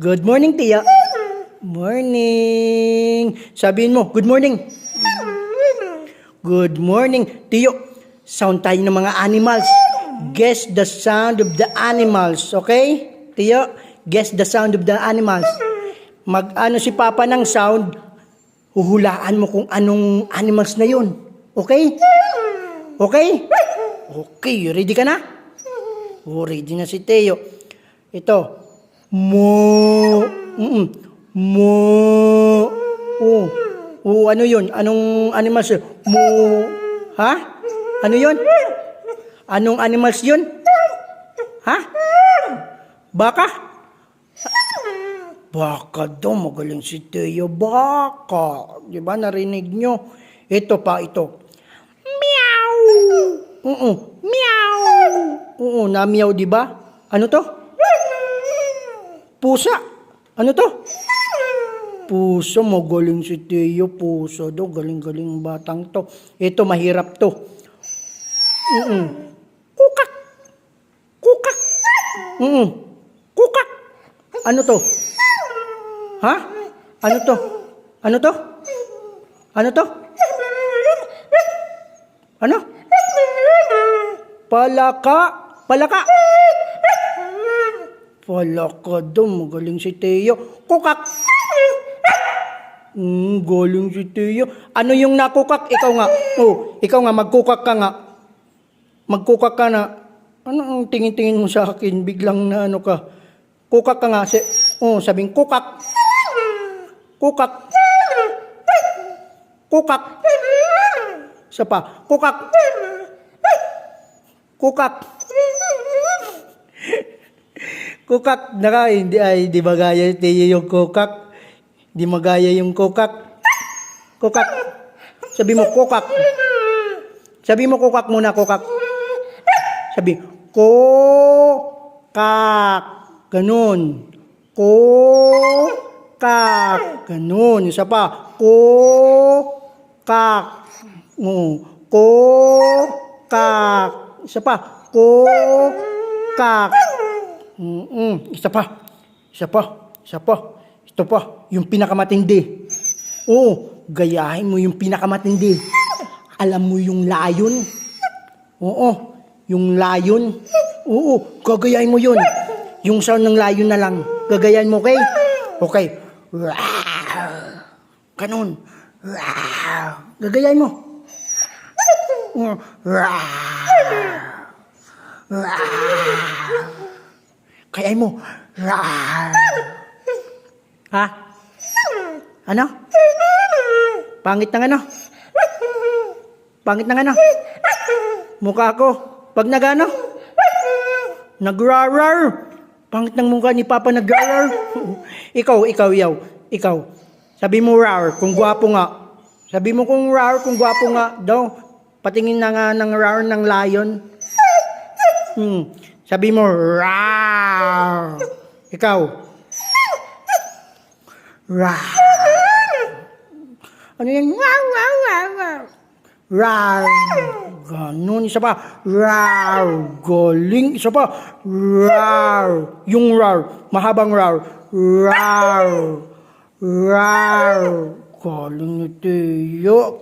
Good morning, Tia. Morning. Sabihin mo, good morning. Good morning, Tiyo. Sound tayo ng mga animals. Guess the sound of the animals, okay? Tiyo, guess the sound of the animals. Mag-ano si Papa ng sound, huhulaan mo kung anong animals na yun. Okay? Okay? Okay, ready ka na? Oh, ready na si Teo. Ito. Mo. Mo. Oh. Oh, ano yun? Anong animals yun? Mo. Ha? Ano yun? Anong animals yun? Ha? Baka? Baka daw, magaling si Teo. Baka. Di ba, narinig nyo? Ito pa, ito. Meow. Meow. Oo, na-meow, di ba? Ano to? Pusa. Ano to? Pusa, magaling si Teo. Pusa daw, galing-galing batang to. Ito, mahirap to. Kukak. Kukak. Kukak. Ano to? Ha? Ano to? Ano to? Ano to? Ano? Palaka. Palaka. Palaka daw, magaling si Teo. Kukak. Galing si Teo. Ano yung nakukak? Ikaw nga. Oh, ikaw nga, magkukak ka nga. Magkukak ka na. Ano ang tingin-tingin mo sa akin? Biglang na ano ka. Kukak ka nga. Sabing kukak. Kukak. Kukak. Isa pa. Kukak. Kukak. Kukak. Hindi ay, di magaya yung kukak. Di magaya yung kukak. Kukak. Sabi mo, kukak. Sabi mo, kukak muna, kukak. Sabi, kukak. Ganun. Kukak. Ganun. Isa pa. Kukak. Kukak. Isa pa. Kukak. Isa pa. Isa pa. Isa pa. Ito pa. Yung pinakamatindi. Oo. Gayahin mo yung pinakamatindi. Alam mo yung lion? Oo. Yung lion. Oo. Gagayahin mo yun. Yung sound ng lion na lang. Gagayahin mo, okay? Okay. Ganun. Gagayahin mo. Kayain mo. Ha? Ano? Pangit ng ano? Pangit ng ano? Mukha ko. Pag nagano? Nagrarar. Pangit ng mukha ni Papa nagrarar. Ikaw. Ikaw. Sabi mo rar, kung gwapo nga. Sabi mo kung rar, kung gwapo nga. Daw, patingin na nga ng rar ng lion. Sabi mo rar. Ikaw. Rar. Ano yan? Rar. Ganun. Isa pa. Rar. Galing. Isa pa. Rar. Yung rar. Mahabang rar. Rar. Rar. Galing ni Teo.